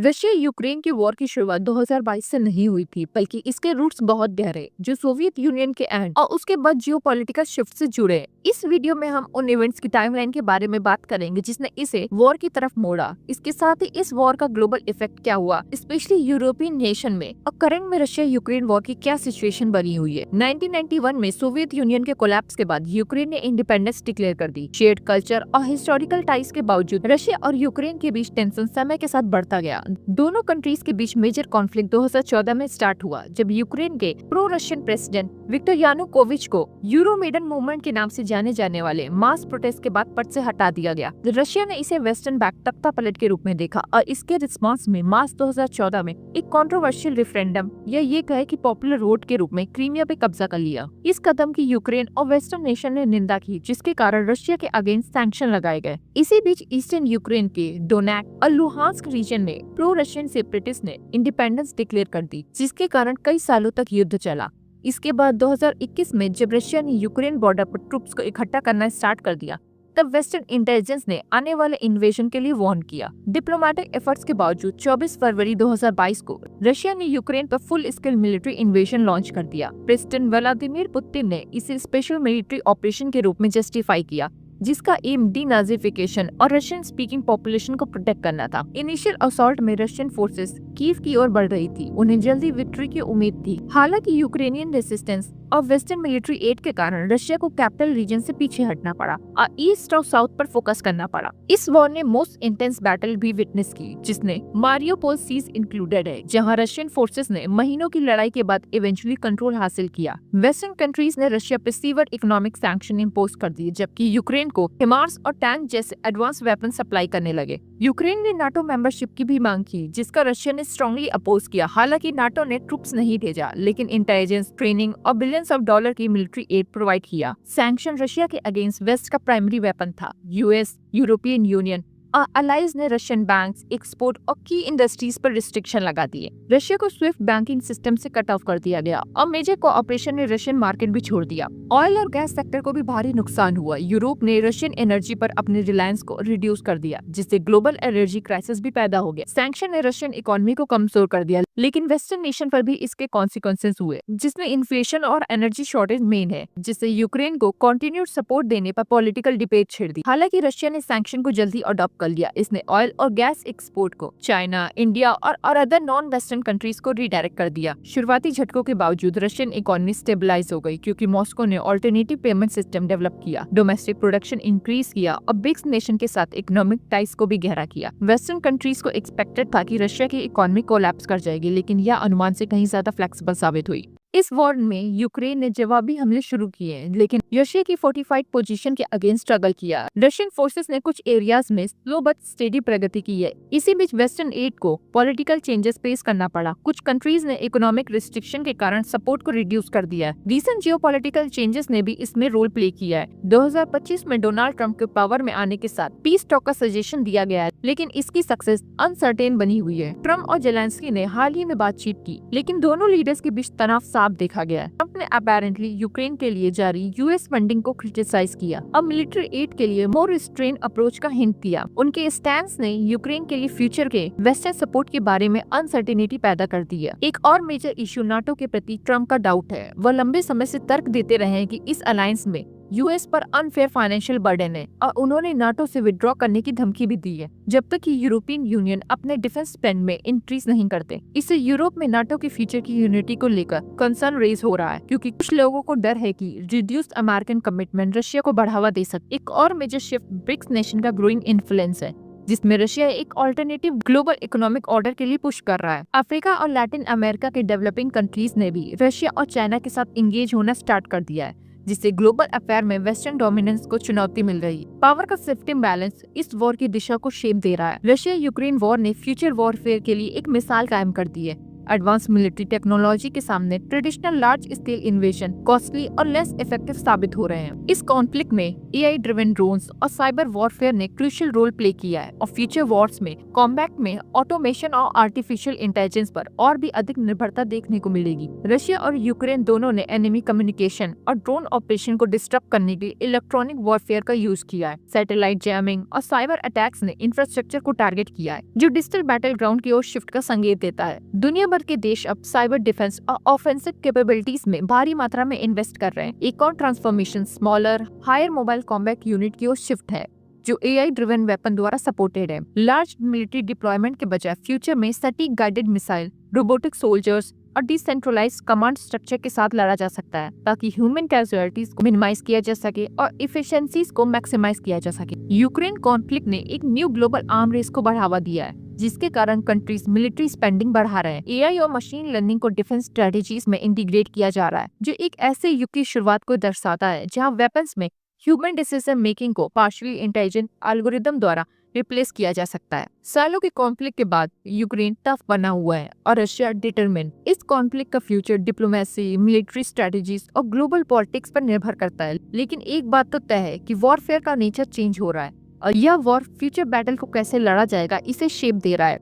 Russia Ukraine की war की शुरुआत 2022 से नहीं हुई थी, बल्कि इसके रूट्स बहुत गहरे जो सोवियत यूनियन के एंड और उसके बाद जियोपॉलिटिकल शिफ्ट से जुड़े हैं। इस वीडियो में हम उन इवेंट्स की टाइमलाइन के बारे में बात करेंगे जिसने इसे वॉर की तरफ मोड़ा। इसके साथ ही इस वॉर का ग्लोबल इफेक्ट क्या हुआ, स्पेशली यूरोपियन नेशन में, और करंट में रशिया यूक्रेन वॉर की क्या सिचुएशन बनी हुई है। 1991 में सोवियत यूनियन के कोलैप्स के बाद यूक्रेन ने इंडिपेंडेंस डिक्लेयर कर दी। शेयर्ड कल्चर और हिस्टोरिकल टाइज के बावजूद रशिया और यूक्रेन के बीच टेंशन समय के साथ बढ़ता गया। दोनों कंट्रीज के बीच मेजर कॉन्फ्लिक्ट 2014 में स्टार्ट हुआ, जब यूक्रेन के pro Russian president Viktor Yanukovych को यूरोमेडन मूवमेंट के नाम से जाने जाने वाले मास प्रोटेस्ट के बाद पद से हटा दिया गया। रशिया ने इसे वेस्टर्न बैक तख्ता पलट के रूप में देखा और इसके रिस्पांस में मार्च 2014 में एक कंट्रोवर्शियल रेफरेंडम या ये कहे कि पॉपुलर वोट के रूप में क्रीमिया पे कब्जा कर लिया। इस कदम की यूक्रेन और वेस्टर्न नेशन ने निंदा की, जिसके कारण रशिया के अगेंस्ट सैंक्शन लगाए गए। इसी बीच ईस्टर्न यूक्रेन के डोनेक और लुहांस्क रीजन में प्रो रशियन सेपरेटिस्ट ने इंडिपेंडेंस डिक्लेयर कर दी, जिसके कारण कई सालों तक युद्ध चला। इसके बाद 2021 में जब रशिया ने यूक्रेन बॉर्डर पर ट्रूप्स को इकट्ठा करना स्टार्ट कर दिया, तब वेस्टर्न इंटेलिजेंस ने आने वाले इन्वेजन के लिए वार्न किया। डिप्लोमेटिक एफर्ट्स के बावजूद 24 फरवरी 2022 को रशिया ने यूक्रेन पर full scale military invasion launch कर दिया। प्रेसिडेंट व्लादिमीर पुतिन ने इसे स्पेशल मिलिट्री ऑपरेशन के रूप में जस्टिफाई किया, जिसका एम डीनाजिफिकेशन और रशियन स्पीकिंग पॉपुलेशन को प्रोटेक्ट करना था। इनिशियल असॉल्ट में रशियन फोर्सेस कीव की ओर बढ़ रही थी, उन्हें जल्दी विक्ट्री की उम्मीद थी। हालांकि यूक्रेनियन रेजिस्टेंस और वेस्टर्न मिलिट्री एड के कारण रशिया को कैपिटल रीजन से पीछे हटना पड़ा और ईस्ट और साउथ पर फोकस करना पड़ा। इस वॉर ने मोस्ट इंटेंस बैटल भी विटनेस की, जिसने मारियोपोल सीज इंक्लूडेड है, जहां रशियन फोर्सेस ने महीनों की लड़ाई के बाद इवेंचुअली कंट्रोल हासिल किया। वेस्टर्न कंट्रीज ने रशिया पर सीवर इकोनॉमिक सैंक्शन इम्पोज कर दिए, जबकि यूक्रेन को हिमार्स और टैंक जैसे एडवांस वेपन सप्लाई करने लगे। यूक्रेन ने नाटो मेंबरशिप की भी मांग की, जिसका रशिया ने स्ट्रांगली अपोज किया। हालांकि नाटो ने ट्रूप्स नहीं भेजा, लेकिन इंटेलिजेंस, ट्रेनिंग और बिलियंस ऑफ डॉलर की मिलिट्री एड प्रोवाइड किया। सैंक्शन रशिया के अगेंस्ट वेस्ट का प्राइमरी वेपन था। यूएस, यूरोपियन यूनियन और अलाइज ने रशियन बैंक्स, एक्सपोर्ट और की इंडस्ट्रीज पर रिस्ट्रिक्शन लगा दिए। रशिया को स्विफ्ट बैंकिंग सिस्टम से कट ऑफ कर दिया गया और मेजर कोऑपरेशन ने रशियन मार्केट भी छोड़ दिया। ऑयल और गैस सेक्टर को भी भारी नुकसान हुआ। यूरोप ने रशियन एनर्जी पर अपने रिलायंस को रिड्यूस कर दिया, जिससे ग्लोबल एनर्जी क्राइसिस भी पैदा हो गया। सैंक्शन ने रशियन इकोनॉमी को कमजोर कर दिया, लेकिन वेस्टर्न नेशन पर भी इसके कॉन्सिक्वेंसेस हुए, जिसमें इन्फ्लेशन और एनर्जी शॉर्टेज मेन है, जिससे यूक्रेन को कंटिन्यूड सपोर्ट देने पर पॉलिटिकल डिबेट छिड़ दी। हालांकि रशिया ने सैंक्शन को जल्दी अडॉप्ट कर लिया। इसने ऑयल और गैस एक्सपोर्ट को चाइना, इंडिया और अदर नॉन वेस्टर्न कंट्रीज को रीडायरेक्ट कर दिया। शुरुआती झटकों के बावजूद रशियन इकोनॉमी स्टेबलाइज हो गई, क्योंकि मॉस्को ने ऑल्टरनेटिव पेमेंट सिस्टम डेवलप किया, डोमेस्टिक प्रोडक्शन इंक्रीज किया और ब्रिक्स नेशन के साथ इकोनॉमिक टाइज को भी गहरा किया। वेस्टर्न कंट्रीज को एक्सपेक्टेड था कि रशिया की इकोनॉमी कोलैप्स कर जाएगी, लेकिन यह अनुमान से कहीं ज्यादा फ्लेक्सिबल साबित हुई। इस वॉर में यूक्रेन ने जवाबी हमले शुरू किए, लेकिन रशिया की फोर्टिफाइड पोजीशन के अगेंस्ट स्ट्रगल किया। रशियन फोर्सेस ने कुछ एरियाज में स्लो बट स्टेडी प्रगति की है। इसी बीच वेस्टर्न एड को पॉलिटिकल चेंजेस फेस करना पड़ा। कुछ कंट्रीज ने इकोनॉमिक रिस्ट्रिक्शन के कारण सपोर्ट को रिड्यूस कर दिया है। रीसेंट जियोपॉलिटिकल चेंजेस ने भी इसमें रोल प्ले किया है। 2025 में डोनाल्ड ट्रंप के पावर में आने के साथ पीस टॉक का सजेशन दिया गया है, लेकिन इसकी सक्सेस अनसर्टेन बनी हुई है। ट्रंप और जेलेंस्की ने हाल ही में बातचीत की, लेकिन दोनों लीडर्स के बीच तनाव साफ देखा गया है। ट्रंप ने अपेरेंटली यूक्रेन के लिए जारी यूएस फंडिंग को क्रिटिसाइज किया और मिलिट्री एड के लिए मोर रिस्ट्रेन अप्रोच का हिंट दिया। उनके स्टैंस ने यूक्रेन के लिए फ्यूचर के वेस्टर्न सपोर्ट के बारे में अनसर्टेनिटी पैदा कर दी है। एक और मेजर इश्यू नाटो के प्रति ट्रंप का डाउट है। वह लंबे समय से तर्क देते रहे हैं कि इस अलायंस में यूएस पर अनफेयर फाइनेंशियल बर्डन है और उन्होंने नाटो से विड्रॉ करने की धमकी भी दी है, जब तक कि यूरोपियन यूनियन अपने डिफेंस स्पेंड में इंक्रीज नहीं करते। इससे यूरोप में नाटो के फ्यूचर की यूनिटी को लेकर कंसर्न रेज हो रहा है, क्योंकि कुछ लोगों को डर है कि रिड्यूस्ड अमेरिकन कमिटमेंट रशिया को बढ़ावा दे सकती। एक और मेजर शिफ्ट ब्रिक्स नेशन का ग्रोइंग इन्फ्लुएंस है, जिसमें रशिया एक अल्टरनेटिव ग्लोबल इकोनॉमिक ऑर्डर के लिए पुश कर रहा है। अफ्रीका और लैटिन अमेरिका के डेवलपिंग कंट्रीज ने भी रशिया और चाइना के साथ इंगेज होना स्टार्ट कर दिया है, जिससे ग्लोबल अफेयर में वेस्टर्न डोमिनेंस को चुनौती मिल रही है। पावर का शिफ्ट इम्बैलेंस इस वॉर की दिशा को शेप दे रहा है। रशिया यूक्रेन वॉर ने फ्यूचर वॉरफेयर के लिए एक मिसाल कायम कर दी है। एडवांस मिलिट्री टेक्नोलॉजी के सामने ट्रेडिशनल लार्ज स्केल इन्वेशन कॉस्टली और लेस इफेक्टिव साबित हो रहे हैं। इस कॉन्फ्लिक्ट में एआई ड्रिवन ड्रोन्स और साइबर वॉरफेयर ने क्रूशियल रोल प्ले किया है और फ्यूचर वॉर्स में कॉम्बैट में ऑटोमेशन और आर्टिफिशियल इंटेलिजेंस पर और भी अधिक निर्भरता देखने को मिलेगी। रशिया और यूक्रेन दोनों ने एनिमी कम्युनिकेशन और ड्रोन ऑपरेशन को डिस्टर्ब करने के लिए इलेक्ट्रॉनिक वॉरफेयर का यूज किया है। सैटेलाइट जैमिंग और साइबर अटैक्स ने इंफ्रास्ट्रक्चर को टारगेट किया है, जो डिजिटल बैटल ग्राउंड की ओर शिफ्ट का संकेत देता है। दुनिया भर के देश अब साइबर डिफेंस और ऑफेंसिव कैपेबिलिटीज में भारी मात्रा में इन्वेस्ट कर रहे हैं। एक और transformation smaller higher mobile combat unit की ओर शिफ्ट है, जो एआई ड्रिवन वेपन द्वारा सपोर्टेड है। लार्ज मिलिट्री डिप्लॉयमेंट के बजाय फ्यूचर में सटीक गाइडेड मिसाइल, रोबोटिक सोल्जर्स और डिसेंट्रलाइज्ड कमांड स्ट्रक्चर के साथ लड़ा जा सकता है, ताकि ह्यूमन कैजुअलिटीज को मिनिमाइज किया जा सके और इफिशिएंसीज को मैक्सिमाइज किया जा सके। यूक्रेन कॉन्फ्लिक्ट ने एक न्यू ग्लोबल आर्म रेस को बढ़ावा दिया है, जिसके कारण कंट्रीज मिलिट्री स्पेंडिंग बढ़ा रहे हैं। एआई और मशीन लर्निंग को डिफेंस स्ट्रेटेजीज में इंटीग्रेट किया जा रहा है, जो एक ऐसे युग की शुरुआत को दर्शाता है जहां वेपन्स में ह्यूमन डिसीजन मेकिंग को पार्शियली इंटेलिजेंट एल्गोरिदम द्वारा रिप्लेस किया जा सकता है। सालों के कॉन्फ्लिक्ट के बाद यूक्रेन टफ बना हुआ है और रशिया डिटरमिन। इस कॉन्फ्लिक्ट का फ्यूचर डिप्लोमेसी, मिलिट्री स्ट्रेटेजीज और ग्लोबल पॉलिटिक्स पर निर्भर करता है। लेकिन एक बात तो तय है कि वॉरफेयर का नेचर चेंज हो रहा है और यह वॉर फ्यूचर बैटल को कैसे लड़ा जाएगा इसे शेप दे रहा है।